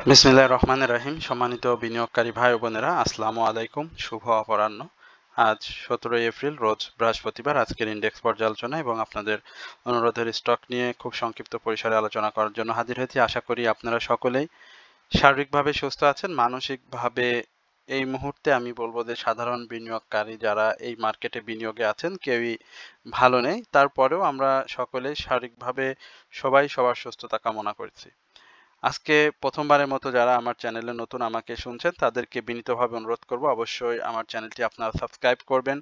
বিসমিল্লাহির রহমানির রহিম। সম্মানিত বিনিয়োগকারী ভাই ও বোনেরা, আসসালামু আলাইকুম। শুভ অপরাহ্ন। আজ 17 এপ্রিল, রোজ বৃহস্পতিবার। আজকের ইন্ডেক্স পর্যালোচনা এবং আপনাদের অনুরোধের স্টক নিয়ে খুব সংক্ষিপ্ত পরিসরে আলোচনা করার জন্য হাজির হয়েছি। আশা করি আপনারা সকলেই শারীরিকভাবে সুস্থ আছেন। মানসিকভাবে এই মুহূর্তে আমি বলবো যে সাধারণ বিনিয়োগকারী যারা এই মার্কেটে বিনিয়োগে আছেন কেউই ভালো নেই। তারপরেও আমরা সকলেই শারীরিকভাবে সবাই সবার সুস্থতা কামনা করছি। আজকে প্রথমবারের মতো যারা আমার চ্যানেলে নতুন আমাকে শুনছেন তাদেরকে বিনীতভাবে অনুরোধ করব, অবশ্যই আমার চ্যানেলটি আপনারা সাবস্ক্রাইব করবেন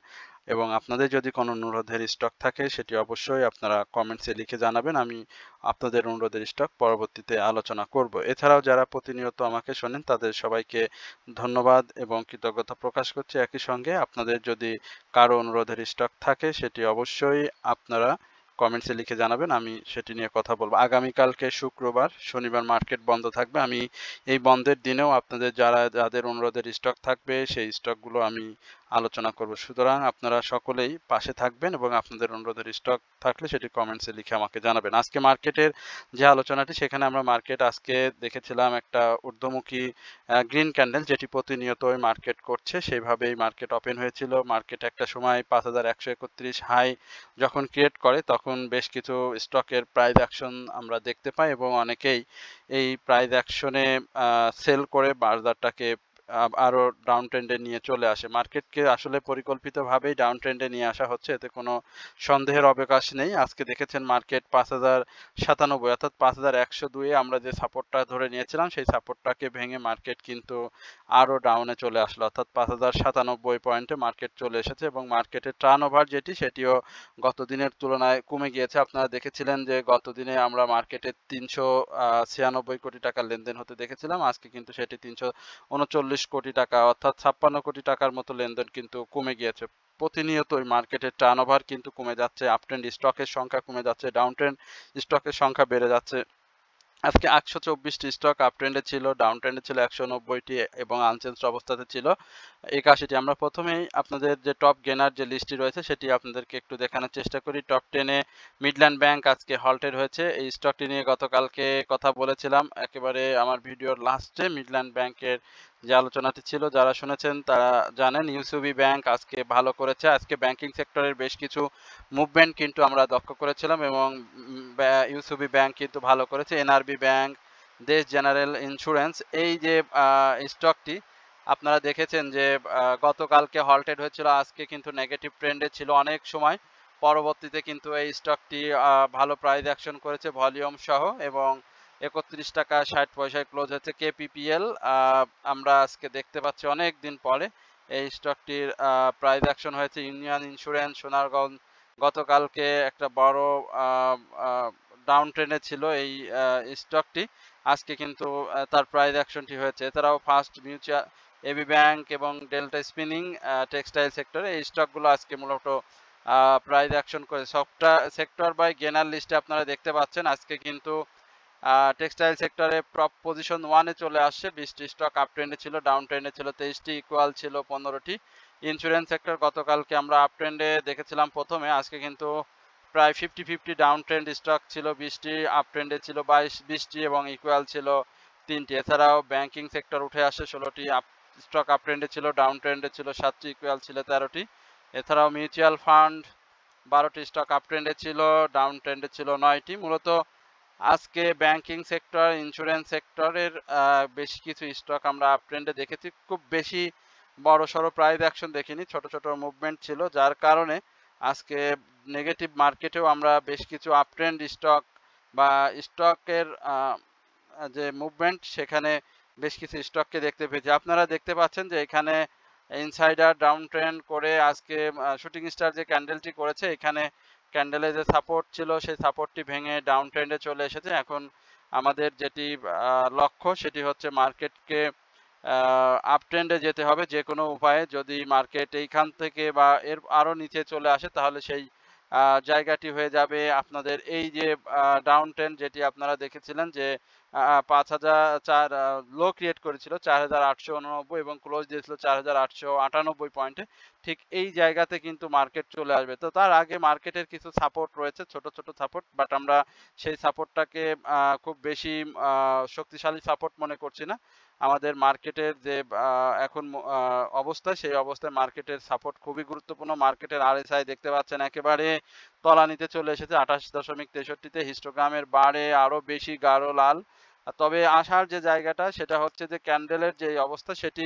এবং আপনাদের যদি কোনো অনুরোধের স্টক থাকে সেটি অবশ্যই আপনারা কমেন্টসে লিখে জানাবেন। আমি আপনাদের অনুরোধের স্টক পরবর্তীতে আলোচনা করব। এছাড়াও যারা প্রতিনিয়ত আমাকে শোনেন তাদের সবাইকে ধন্যবাদ এবং কৃতজ্ঞতা প্রকাশ করছি। একই সঙ্গে আপনাদের যদি কারো অনুরোধের স্টক থাকে সেটি অবশ্যই আপনারা কমেন্টসে লিখে জানাবেন, আমি সেটি নিয়ে কথা বলবো। আগামীকালকে শুক্রবার, শনিবার মার্কেট বন্ধ থাকবে। আমি এই বন্ধের দিনেও আপনাদের যাদের অনুরোধের স্টক থাকবে সেই স্টকগুলো আমি আলোচনা করব। সুতরাং আপনারা সকলেই পাশে থাকবেন এবং আপনাদের অনুরোধের স্টক থাকলে সেটি কমেন্টসে লিখে আমাকে জানাবেন। আজকে মার্কেটের যে আলোচনাটি, সেখানে আমরা মার্কেট আজকে দেখেছিলাম একটা ঊর্ধ্বমুখী গ্রিন ক্যান্ডেল, যেটি প্রতিনিয়তই মার্কেট করছে। সেইভাবেই মার্কেট ওপেন হয়েছিল। মার্কেট একটা সময় 5131 হাই যখন ক্রিয়েট করে তখন বেশ কিছু স্টকের প্রাইস অ্যাকশন আমরা দেখতে পাই এবং অনেকেই এই প্রাইস অ্যাকশনে সেল করে বাজারটাকে আরো ডাউন ট্রেন্ডে নিয়ে চলে আসে। মার্কেটকে আসলে পরিকল্পিতভাবেই ডাউন ট্রেন্ডে নিয়ে আসা হচ্ছে, এতে কোনো সন্দেহের অবকাশ নেই। আজকে দেখেছেন মার্কেট 5097 অর্থাৎ 5102 আমরা যে সাপোর্টটা ধরে নিয়েছিলাম সেই সাপোর্টটাকে ভেঙে মার্কেট কিন্তু আরো ডাউনে চলে আসলো, অর্থাৎ 5097 পয়েন্টে মার্কেট চলে এসেছে এবং মার্কেটের টার্ন ওভার যেটি সেটিও গত দিনের তুলনায় কমে গিয়েছে। আপনারা দেখেছিলেন যে গত দিনে আমরা মার্কেটে 396 কোটি টাকার লেনদেন হতে দেখেছিলাম। আজকে কিন্তু সেটি 339 কোটি টাকা অর্থাৎ 56 কোটি টাকার মতো লেনদেন কিন্তু কমে গিয়েছে। প্রতিনিয়তই মার্কেটের টার্নওভার কিন্তু কমে যাচ্ছে, আপট্রেন্ড স্টকের সংখ্যা কমে যাচ্ছে, ডাউনট্রেন্ড স্টকের সংখ্যা বেড়ে যাচ্ছে। আজকে 124টি স্টক আপ ট্রেন্ডে ছিল, ডাউন ট্রেন্ডে ছিল 190টি এবং আনচেঞ্জড অবস্থাতে ছিল 81টি। আমরা প্রথমেই আপনাদের যে টপ গেনার যে লিস্টটি রয়েছে সেটি আপনাদেরকে একটু দেখানোর চেষ্টা করি। টপ 10-এ মিডল্যান্ড ব্যাংক আজকে হল্টেড হয়েছে। এই স্টকটি নিয়ে গতকালকে কথা বলেছিলাম একেবারে আমার ভিডিওর লাস্টে। মিডল্যান্ড ব্যাংকের যে আলোচনাটি ছিল, যারা শুনেছেন তারা জানেন। ইউসিবি ব্যাংক আজকে ভালো করেছে। আজকে ব্যাংকিং সেক্টরের বেশ কিছু মুভমেন্ট কিন্তু আমরা লক্ষ্য করেছিলাম এবং ইউসিবি ব্যাংক কিন্তু ভালো করেছে। এনআরবি ব্যাংক, দেশ জেনারেল ইন্স্যুরেন্স, এই যে স্টকটি আপনারা দেখেছেন যে গতকালকে হল্টেড হয়েছিল, আজকে কিন্তু নেগেটিভ ট্রেন্ডে ছিল অনেক সময়। পরবর্তীতে কিন্তু এই স্টকটি ভালো প্রাইস অ্যাকশন করেছে ভলিউম সহ এবং 31 টাকা 60 পয়সায় ক্লোজ হয়েছে। কেপিপিএল আমরা আজকে দেখতে পাচ্ছি অনেক দিন পরে এই স্টকটির প্রাইস অ্যাকশন হয়েছে। ইউনিয়ন ইন্স্যুরেন্স, সোনারগঞ্জ গতকালকে একটা বড় ডাউন ট্রেন্ডে ছিল এই স্টকটি, আজকে কিন্তু তার প্রাইস অ্যাকশনটি হয়েছে। এছাড়াও ফার্স্ট মিউচুয়াল, এবি ব্যাংক এবং ডেল্টা স্পিনিং টেক্সটাইল সেক্টরে এই স্টকগুলো আজকে মূলত প্রাইস অ্যাকশন করে। সফটওয়্যার সেক্টর বাই গেনার লিস্টে আপনারা দেখতে পাচ্ছেন আজকে কিন্তু টেক্সটাইল সেক্টরে পজিশন 1-এ চলে আসছে। 20টি স্টক আপ ট্রেন্ডে ছিল, ডাউন ট্রেন্ডে ছিল 23টি, ইকুয়াল ছিল 15টি। ইন্স্যুরেন্স সেক্টর গতকালকে আমরা আপ ট্রেন্ডে দেখেছিলাম প্রথমে, আজকে কিন্তু প্রায় 50-50 ডাউন ট্রেন্ড স্টক ছিল 20টি, আপ ট্রেন্ডে ছিল 20টি এবং ইকুয়াল ছিল 3টি। এছাড়াও ব্যাংকিং সেক্টর উঠে আসে, 16টি স্টক আপ ট্রেন্ডে ছিল, ডাউন ট্রেন্ডে ছিল 7টি, ইকুয়াল ছিল 13টি। এছাড়াও মিউচুয়াল ফান্ড 12টি স্টক আপ ট্রেন্ডে ছিল, ডাউন ট্রেন্ডে ছিল 9টি। মূলত আজকে ব্যাংকিং সেক্টর, ইন্স্যুরেন্স সেক্টরের বেশ কিছু স্টক আমরা আপ ট্রেন্ডে দেখেছি। খুব বেশি বড় সড়ো প্রাইস অ্যাকশন দেখিনি, ছোট ছোট মুভমেন্ট ছিল, যার কারণে আজকে নেগেটিভ মার্কেটেও আমরা বেশ কিছু আপ ট্রেন্ড স্টক বা স্টকের যে মুভমেন্ট সেখানে বেশ কিছু স্টককে দেখতে পেয়েছি। আপনারা দেখতে পাচ্ছেন যে এখানে ইনসাইডার ডাউন ট্রেন্ড করে আজকে শুটিং স্টার যে ক্যান্ডেলটি করেছে, এখানে ক্যান্ডেলে যে সাপোর্ট ছিল সেই সাপোর্টটি ভেঙে ডাউন ট্রেন্ডে চলে এসেছে। এখন আমাদের যেটি লক্ষ্য সেটি হচ্ছে মার্কেটকে আপ ট্রেন্ডে যেতে হবে যে কোনো উপায়ে। যদি মার্কেট এইখান থেকে বা এর আরো নিচে চলে আসে তাহলে সেই জায়গাটি হয়ে যাবে আপনাদের এই যে ডাউন ট্রেন্ড, যেটি আপনারা দেখেছিলেন যে 5004 লো ক্রিয়েট করেছিল 4889 এবং ক্লোজ দিয়েছিল 4898 পয়েন্টে। ঠিক এই জায়গাতে কিন্তু মার্কেট চলে আসবে। তো তার আগে মার্কেটের কিছু সাপোর্ট রয়েছে, ছোট, ছোট সাপোর্ট। বাট আমরা সেই সাপোর্টটাকে খুব বেশি শক্তিশালী সাপোর্ট মনে করছি না। আমাদের মার্কেটের যে এখন অবস্থা, সেই অবস্থায় মার্কেটের সাপোর্ট খুবই গুরুত্বপূর্ণ। মার্কেটের RSI দেখতে পাচ্ছেন একেবারে তলানিতে চলে এসেছে 28.63 তে। হিস্টোগ্রামের বারে আরো বেশি গাঢ় লাল। তবে আসার যে জায়গাটা সেটা হচ্ছে যে ক্যান্ডেলের যে অবস্থা সেটি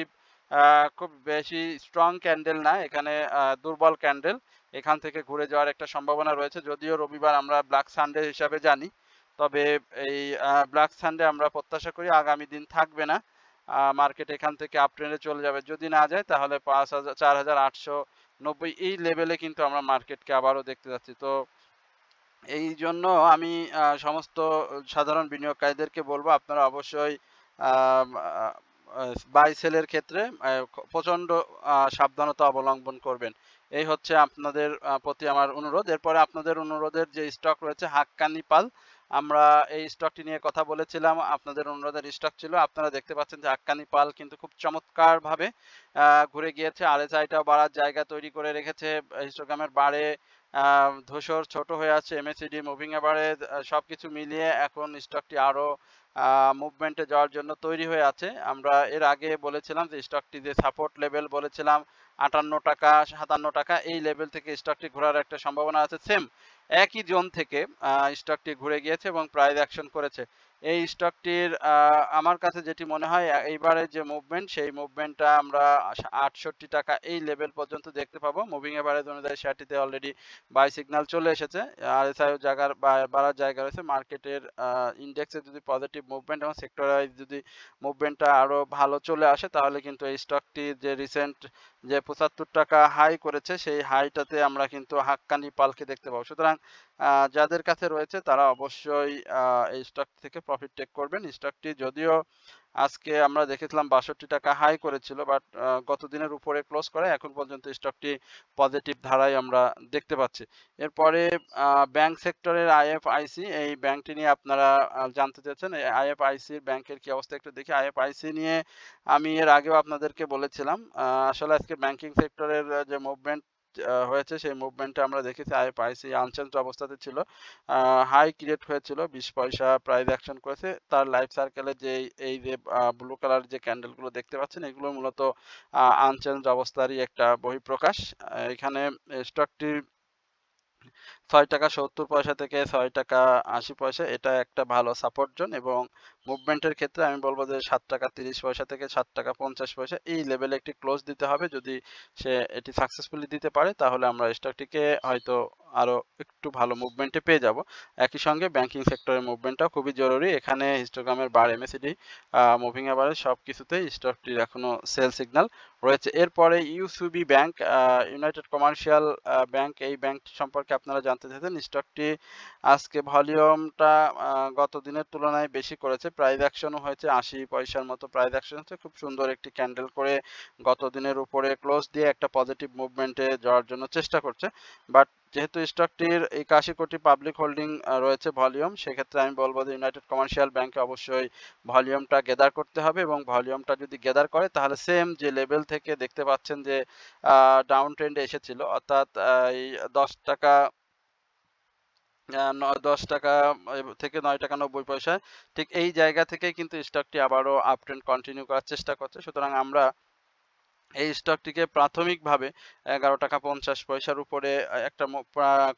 খুব বেশি স্ট্রং ক্যান্ডেল না, এখানে দুর্বল ক্যান্ডেল। এখান থেকে ঘুরে যাওয়ার একটা সম্ভাবনা রয়েছে, যদিও রবিবার আমরা ব্ল্যাক সানডে হিসাবে জানি। তবে এই ব্ল্যাক সানডে আমরা প্রত্যাশা করি আগামী দিন থাকবে না, মার্কেট এখান থেকে আপ ট্রেন্ডে চলে যাবে। যদি না যায় তাহলে 4,890 এই লেভেলে কিন্তু আমরা মার্কেটকে আবারও দেখতে যাচ্ছি। তো এই জন্য আমি সমস্ত সাধারণ বিনিয়োগকারীদেরকে বলবো আপনারা অবশ্যই বাই সেলের ক্ষেত্রে প্রচন্ড সাবধানতা অবলম্বন করবেন। এই হচ্ছে আপনাদের প্রতি আমার অনুরোধ। এরপরে আপনাদের অনুরোধের যে স্টক রয়েছে হাক্কানি পাল, আমরা এই স্টকটি নিয়ে কথা বলেছিলাম, আপনাদের অনুরোধের স্টক ছিল। আপনারা দেখতে পাচ্ছেন যে হাক্কানি পাল কিন্তু খুব চমৎকারভাবে ঘুরে গিয়েছে, RSI-টাও বাড়ার জায়গা তৈরি করে রেখেছে, হিস্টোগ্রামের বারে ধূসর ছোট হয়ে আছে, MACD মুভিং এভারেজ সবকিছু মিলিয়ে এখন স্টকটি আরো মুভমেন্টে যাওয়ার জন্য তৈরি হয়ে আছে। আমরা এর আগে বলেছিলাম যে স্টকটি যে সাপোর্ট লেভেল বলেছিলাম 58 টাকা 57 টাকা, এই লেভেল থেকে স্টকটি ঘোরার একটা সম্ভাবনা আছে। সেম একই জোন থেকে স্টকটি ঘুরে গিয়েছে এবং প্রাইস অ্যাকশন করেছে। এই স্টকটির আমার কাছে যেটি মনে হয় এইবারে যে মুভমেন্ট, সেই মুভমেন্টটা আমরা 68 টাকা এই লেভেল পর্যন্ত দেখতে পাবো। মুভিং এভারেজ অনুযায়ী শেয়ারটিতে অলরেডি বাই সিগন্যাল চলে এসেছে, RSI জায়গার বাড়ার জায়গা রয়েছে। মার্কেটের ইন্ডেক্সে যদি পজিটিভ মুভমেন্ট এবং সেক্টর ওয়াইজ যদি মুভমেন্টটা আরো ভালো চলে আসে তাহলে কিন্তু এই স্টকটি যে রিসেন্ট যে 75 টাকা হাই করেছে সেই হাইটাতে আমরা কিন্তু হাক্কানি পালকে দেখতে পাবো। সুতরাং যাদের কাছে রয়েছে তারা অবশ্যই এই স্টক থেকে প্রফিট টেক করবেন। স্টকটি যদিও আজকে আমরা দেখেছিলাম 62 টাকা হাই করেছিল, বাট গত দিনের উপরে ক্লোজ করে এখন পর্যন্ত স্টকটি পজিটিভ ধারায় আমরা দেখতে পাচ্ছি। এরপরে ব্যাংক সেক্টরের IFIC, এই ব্যাংকটি নিয়ে আপনারা জানতে চেয়েছেন। এই IFIC ব্যাংকের কি অবস্থা একটু দেখি। IFIC নিয়ে আমি এর আগেও আপনাদেরকে বলেছিলাম, আসলে আজকে ব্যাংকিং সেক্টরের যে মুভমেন্ট হয়েছে সেই মুভমেন্টে আমরা দেখেছি IFIC আনচেঞ্জ অবস্থাতে ছিল, হাই ক্রিয়েট হয়েছিল, 20 পয়সা প্রাইস অ্যাকশন করেছে। তার লাইফ সার্কেলে যে এই যে ব্লু কালার যে ক্যান্ডেলগুলো দেখতে পাচ্ছেন এগুলো মূলত আনচেঞ্জ অবস্থারই একটা বহিঃপ্রকাশ। এখানে স্টকটি 6 টাকা 70 পয়সা থেকে 6 টাকা 80 পয়সা, এটা একটা ভালো সাপোর্ট জোন এবং মুভমেন্টের ক্ষেত্রে আমি বলবো যে 7 টাকা 30 পয়সা থেকে 7 টাকা 50 পয়সা এই লেভেলে একটি ক্লোজ দিতে হবে। যদি সে এটি সাকসেসফুলি দিতে পারে তাহলে আমরা স্টকটিকে হয়তো আরো একটু ভালো মুভমেন্টে পেয়ে যাব। একই সঙ্গে ব্যাংকিং সেক্টরের মুভমেন্টটা খুবই জরুরি। এখানে হিস্টোগ্রামের বার, MACD মুভিং এভারেজ সবকিছুতেই স্টকটির এখনো সেল সিগন্যাল রয়েছে। এরপরে UCB bank, United commercial bank, এই ব্যাংকটি সম্পর্কে আপনারা জানতে চাইছেন। স্টকটি আজকে ভলিউমটা গত দিনের তুলনায় বেশি করেছে, প্রাইস অ্যাকশনও হয়েছে 80 পয়সার মতো প্রাইস অ্যাকশন হচ্ছে। খুব সুন্দর একটি ক্যান্ডেল করে গত দিনের উপরে ক্লোজ দিয়ে একটা পজিটিভ মুভমেন্টে যাওয়ার জন্য চেষ্টা করছে। বাট যেহেতু স্টকটির 81 কোটি পাবলিক হোল্ডিং রয়েছে ভলিউম, সেক্ষেত্রে আমি বলবো যে ইউনাইটেড কমার্শিয়াল ব্যাংকে অবশ্যই ভলিউমটা গেদার করতে হবে এবং ভলিউমটা যদি গেদার করে তাহলে সেম যে লেভেল থেকে দেখতে পাচ্ছেন যে ডাউন ট্রেন্ডে এসেছিল, অর্থাৎ এই 10 টাকা 10 টাকা থেকে 9 টাকা 90 পয়সা, ঠিক এই জায়গা থেকেই কিন্তু স্টকটি আবারও আপ ট্রেন্ড কন্টিনিউ করার চেষ্টা করছে। সুতরাং আমরা এই স্টকটিকে প্রাথমিকভাবে 11 টাকা 50 পয়সার উপরে একটা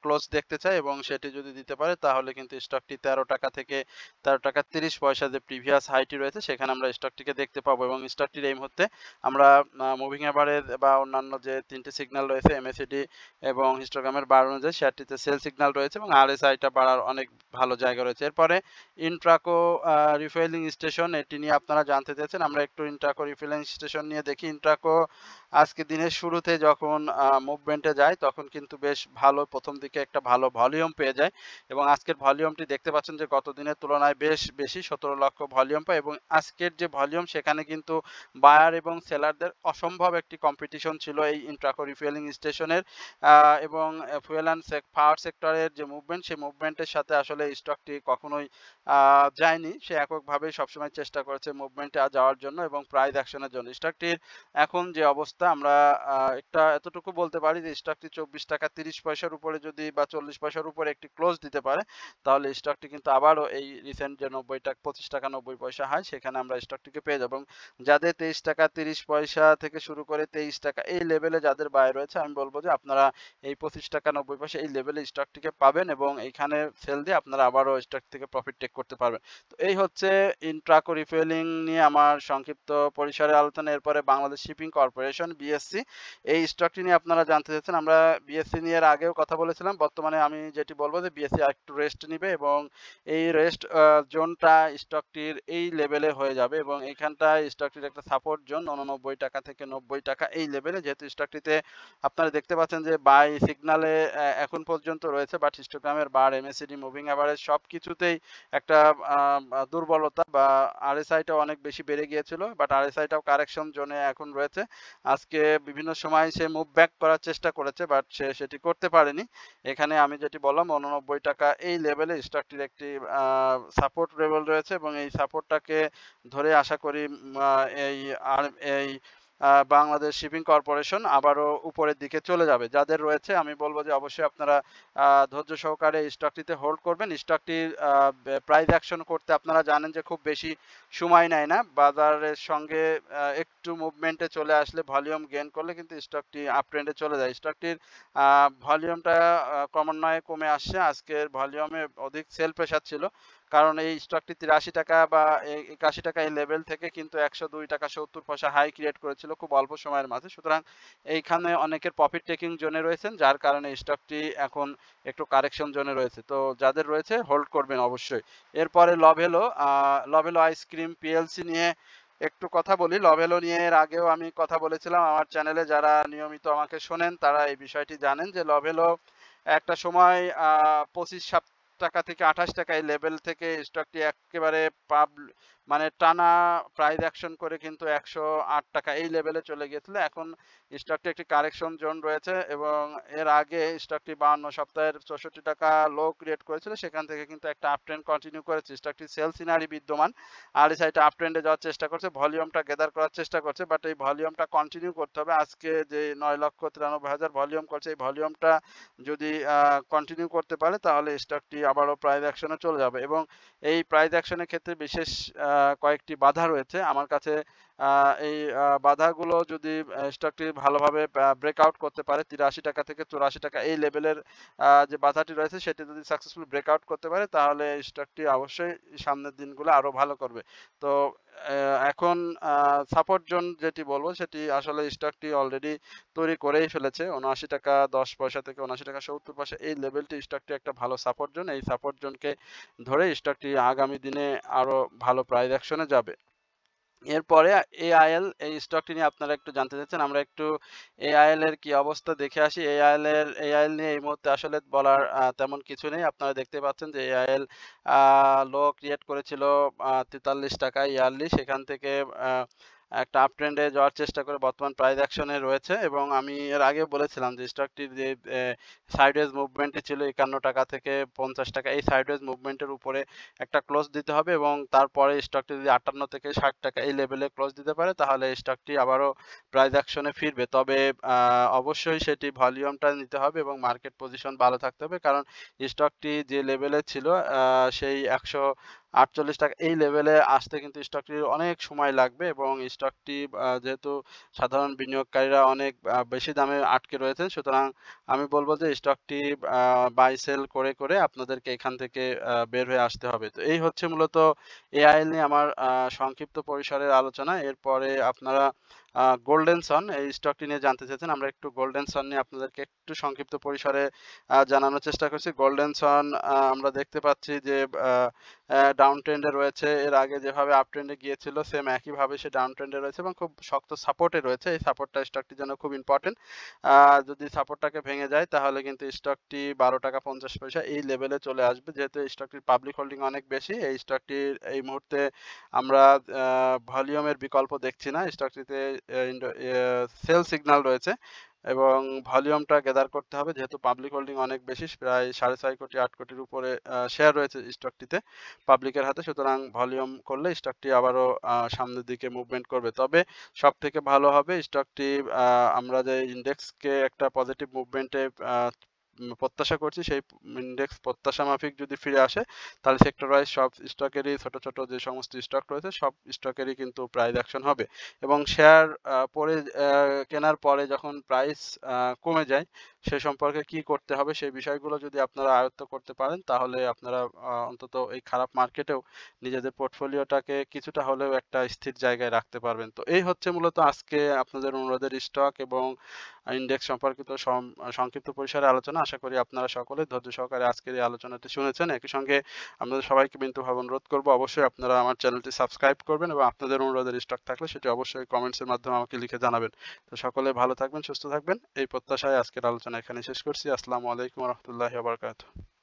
ক্লোজ দেখতে চাই এবং সেটি যদি দিতে পারে তাহলে কিন্তু স্টকটি 13 টাকা থেকে 13 টাকা 30 পয়সা যে প্রিভিয়াস হাইটি রয়েছে সেখানে আমরা স্টকটিকে দেখতে পাবো। এবং স্টকটির এই মুহূর্তে আমরা মুভিং এভারেজ বা অন্যান্য যে তিনটি সিগন্যাল রয়েছে MACD এবং হিস্টোগ্রামের বার অনুযায়ী শেয়ারটিতে সেল সিগন্যাল রয়েছে এবং RSI-টা বাড়ার অনেক ভালো জায়গা রয়েছে। এরপরে ইন্ট্রাকো রিফুয়েলিং স্টেশন, এটি নিয়ে আপনারা জানতে চেয়েছেন। আমরা একটু ইন্ট্রাকো রিফুয়েলিং স্টেশন নিয়ে দেখি। ইন্ট্রাকো আজকে দিনের শুরুতে যখন মুভমেন্টে যায় তখন কিন্তু বেশ ভালো, প্রথম দিকে একটা ভালো ভলিউম পেয়ে যায় এবং আজকের ভলিউমটি দেখতে পাচ্ছেন যে গত দিনের তুলনায় বেশ বেশি 17 লক্ষ ভলিউম পায় এবং আজকের যে ভলিউম সেখানে কিন্তু বায়ার এবং সেলারদের অসম্ভব একটি কম্পিটিশন ছিল এই ইন্ট্রাকো রিফুয়েলিং স্টেশনের এবং ফুয়েল অ্যান্ড পাওয়ার সেক্টরের যে মুভমেন্ট সেই মুভমেন্টের সাথে আসলে স্টকটি কখনোই যায়নি। সে এককভাবে সবসময় চেষ্টা করেছে মুভমেন্টে যাওয়ার জন্য এবং প্রাইস অ্যাকশনের জন্য। স্টকটির এখন যে অবস্থা আমরা একটা এতটুকু বলতে পারি যে স্টকটি 24 টাকা 30 পয়সার উপরে যদি বা 40 পয়সার উপরে একটি ক্লোজ দিতে পারে তাহলে স্টকটি কিন্তু আবারও এই রিসেন্ট যে 90 টাকা 25 টাকা 90 পয়সা হয় সেখানে আমরা স্টকটিকে পেয়ে যাব। এবং যাদের 23 টাকা 30 পয়সা থেকে শুরু করে 23 টাকা এই লেভেলে যাদের বাই রয়েছে আমি বলবো যে আপনারা এই 25 টাকা 90 পয়সা এই লেভেলে স্টকটিকে পাবেন এবং এইখানে সেল দিয়ে আপনারা আবারও স্টক থেকে প্রফিট টেক করতে পারবেন। তো এই হচ্ছে ইন্ট্রাকো রিফুয়েলিং নিয়ে আমার সংক্ষিপ্ত পরিসরে আলোচনা। এরপরে বাংলাদেশ শিপিং কর্পোরেশন বিএসসি, এই স্টকটি নিয়ে আপনারা জানতে চাচ্ছেন। আমরা বিএসসি নিয়ে এর আগেও কথা বলেছিলাম। বর্তমানে আমি যেটি বলবো যে বিএসসি একটু রেস্ট নিবে এবং এই রেস্ট জোনটা স্টকটির এই লেভেলে হয়ে যাবে এবং এইখানটায় স্টকটির একটা সাপোর্ট জোন 89 টাকা থেকে 90 টাকা এই লেভেলে, যেহেতু স্টকটিতে আপনারা দেখতে পাচ্ছেন যে বাই সিগনালে এখন পর্যন্ত রয়েছে, বাট হিস্টোগ্রামের বার, এমএসিডি, মুভিং অ্যাভারেজ সব কিছুতেই একটা দুর্বলতা বা আরএসআইটাও অনেক বেশি বেড়ে গিয়েছিল, বাট আরএসআইটাও কারেকশন জোনে এখন রয়েছে। আজকে বিভিন্ন সময় সে মুভ ব্যাক করার চেষ্টা করেছে, বাট সে সেটি করতে পারেনি। এখানে আমি যেটি বললাম 89 টাকা এই লেভেলে স্টকটির একটি সাপোর্ট লেভেল রয়েছে এবং এই সাপোর্টটাকে ধরে আশা করি এই বাংলাদেশ শিপিং কর্পোরেশন আবারও উপরের দিকে চলে যাবে। যাদের রয়েছে আমি বলবো যে অবশ্যই আপনারা ধৈর্য সহকারে স্টকটিতে হোল্ড করবেন। স্টকটির প্রাইস অ্যাকশন করতে আপনারা জানেন যে খুব বেশি সময় নেয় না। বাজারের সঙ্গে একটু মুভমেন্টে চলে আসলে, ভলিউম গেইন করলে কিন্তু স্টকটি আপ ট্রেন্ডে চলে যায়। স্টকটির ভলিউমটা ক্রমান্বয়ে কমে আসছে। আজকের ভলিউমে অধিক সেল প্রেসার ছিল, কারণ এই স্টকটি 83 টাকা বা 81 টাকা এই লেভেল থেকে কিন্তু 102 টাকা 70 পয়সা হাই ক্রিয়েট করেছিল খুব অল্প সময়ের মাঝে। সুতরাং এইখানে অনেকের প্রফিট টেকিং জোনে রয়েছেন, যার কারণে স্টকটি এখন একটু কারেকশন জোনে রয়েছে। তো যাদের রয়েছে হোল্ড করবেন অবশ্যই। এরপরে লভেলো আইসক্রিম পিএলসি নিয়ে একটু কথা বলি। লভেলো নিয়ে এর আগেও আমি কথা বলেছিলাম। আমার চ্যানেলে যারা নিয়মিত আমাকে শোনেন তারা এই বিষয়টি জানেন যে লভেলো একটা সময় 25 টাকা থেকে 28 টাকা এই লেভেল থেকে স্টকটি একেবারে মানে টানা প্রাইস অ্যাকশন করে কিন্তু 108 টাকা এই লেভেলে চলে গিয়েছিল। এখন স্টকটি একটি কারেকশন জোন রয়েছে এবং এর আগে স্টকটি 52 সপ্তাহের 64 টাকা লো ক্রিয়েট করেছিল, সেখান থেকে কিন্তু একটা আপ ট্রেন্ড কন্টিনিউ করেছে। স্টকটি সেল সিনারি বিদ্যমান, আরএসআইটা আপ ট্রেন্ডে যাওয়ার চেষ্টা করছে, ভলিউমটা গেদার করার চেষ্টা করছে, বাট এই ভলিউমটা কন্টিনিউ করতে হবে। আজকে যে 9,93,000 ভলিউম করছে, এই ভলিউমটা যদি কন্টিনিউ করতে পারে তাহলে স্টকটি আবারও প্রাইস অ্যাকশনে চলে যাবে এবং এই প্রাইস অ্যাকশনের ক্ষেত্রে বিশেষ কয়েকটি বাধা রয়েছে আমার কাছে। এই বাধাগুলো যদি স্টকটি ভালোভাবে ব্রেকআউট করতে পারে 83 টাকা থেকে 84 টাকা এই লেভেলের যে বাধাটি রয়েছে সেটি যদি সাকসেসফুলি ব্রেকআউট করতে পারে তাহলে স্টকটি অবশ্যই সামনের দিনগুলো আরো ভালো করবে। তো এখন সাপোর্ট জোন যেটি বলবো সেটি আসলে স্টকটি অলরেডি তৈরি করেই ফেলেছে। 79 টাকা 10 পয়সা থেকে 79 টাকা 70 পয়সা এই লেভেলটি স্টকটি একটা ভালো সাপোর্ট জোন। এই সাপোর্ট জোনকে ধরে স্টকটি আগামী দিনে আরো ভালো প্রাইস অ্যাকশনে যাবে। এরপরে এআইএল, এই স্টকটি নিয়ে আপনারা একটু জানতে চাচ্ছেন। আমরা একটু এআইএল এর কি অবস্থা দেখে আসি। এআইএল নিয়ে এই মুহূর্তে আসলে বলার তেমন কিছু নেই। আপনারা দেখতে পাচ্ছেন যে এআইএল লো ক্রিয়েট করেছিল 43 টাকা ইয়ারলি, সেখান থেকে একটা আপ ট্রেন্ডে যাওয়ার চেষ্টা করে বর্তমান প্রাইস অ্যাকশনে রয়েছে এবং আমি এর আগে বলেছিলাম যে স্টকটির যে সাইডওয়েজ মুভমেন্টে ছিল 51 টাকা থেকে 50 টাকা, এই সাইডওয়েজ মুভমেন্টের উপরে একটা ক্লোজ দিতে হবে এবং তারপরে স্টকটি যদি 58 থেকে 60 টাকা এই লেভেলে ক্লোজ দিতে পারে তাহলে স্টকটি আবারও প্রাইস অ্যাকশনে ফিরবে। তবে অবশ্যই সেটি ভলিউমটা নিতে হবে এবং মার্কেট পজিশন ভালো থাকতে হবে, কারণ স্টকটি যে লেভেলে ছিল সেই 148 টাকা এই লেভেলে আসতে কিন্তু স্টকটির অনেক সময় লাগবে এবং স্টকটি যেহেতু সাধারণ বিনিয়োগকারীরা অনেক বেশি দামে আটকে রয়েছেন, সুতরাং আমি বলবো যে স্টকটি বাই সেল করে করে আপনাদেরকে এখান থেকে বের হয়ে আসতে হবে। তো এই হচ্ছে মূলত এআইএল নিয়ে আমার সংক্ষিপ্ত পরিসরের আলোচনা। এরপরে আপনারা গোল্ডেন সন এই স্টকটি নিয়ে জানতে চাইছেন। আমরা একটু গোল্ডেন সন নিয়ে আপনাদেরকে একটু সংক্ষিপ্ত পরিসরে জানানোর চেষ্টা করছি। গোল্ডেন সন আমরা দেখতে পাচ্ছি যে ডাউন ট্রেন্ডে রয়েছে। এর আগে যেভাবে আপ ট্রেন্ডে গিয়েছিল সেম একইভাবে সে ডাউন ট্রেন্ডে রয়েছে এবং খুব শক্ত সাপোর্টে রয়েছে। এই সাপোর্টটা স্টকটির জন্য খুব ইম্পর্টেন্ট। যদি সাপোর্টটাকে ভেঙে যায় তাহলে কিন্তু স্টকটি 12 টাকা 50 পয়সা এই লেভেলে চলে আসবে। যেহেতু এই স্টকটির পাবলিক হোল্ডিং অনেক বেশি, এই স্টকটির এই মুহূর্তে আমরা ভলিউমের বিকল্প দেখছি না। স্টকটিতে সেল সিগন্যাল রয়েছে। এবং ভলিউমটা গ্যাদার করতে হবে, যেহেতু পাবলিক হোল্ডিং অনেক বেশি, প্রায় 6.5 কোটি 8 কোটির উপরে শেয়ার রয়েছে স্টকটিতে পাবলিকের হাতে। সুতরাং ভলিউম করলে স্টকটি আবারও সামনের দিকে মুভমেন্ট করবে। তবে সব থেকে ভালো হবে স্টকটি, আমরা যে ইন্ডেক্সকে একটা পজিটিভ মুভমেন্টে প্রত্যাশা করছি, সেই ইন্ডেক্স প্রত্যাশা মাফিক যদি ফিরে আসে, তাহলে সেক্টর ওয়াইজ সব স্টকেরই, ছোট ছোট যে সমস্ত স্টক রয়েছে সব স্টকেরই কিন্তু প্রাইস অ্যাকশন হবে। এবং শেয়ার পরে কেনার পরে যখন প্রাইস কমে যায়, সে সম্পর্কে কি করতে হবে সেই বিষয়গুলো যদি আপনারা আয়ত্ত করতে পারেন, তাহলে আপনারা অন্তত এই খারাপ মার্কেটেও নিজেদের পোর্টফোলিওটাকে কিছুটা হলেও একটা স্থির জায়গায় রাখতে পারবেন। তো এই হচ্ছে মূলত আজকে আপনাদের অনুরোধের স্টক এবং ইন্ডেক্স সম্পর্কিত সংক্ষিপ্ত পরিসরে আলোচনা। আশা করি আপনারা সকলে ধৈর্য সহকারে আজকের এই আলোচনাটি শুনেছেন। একই সঙ্গে আপনাদের সবাইকে বিনীতভাবে অনুরোধ করব, অবশ্যই আপনারা আমার চ্যানেলটি সাবস্ক্রাইব করবেন এবং আপনাদের অনুরোধের স্টক থাকলে সেটি অবশ্যই কমেন্টসের মাধ্যমে আমাকে লিখে জানাবেন। তো সকলে ভালো থাকবেন, সুস্থ থাকবেন, এই প্রত্যাশায় আজকের আলোচনা এখানে শেষ করছি। আসসালামু আলাইকুম ওয়া রাহমাতুল্লাহি ওয়া বারাকাতুহু।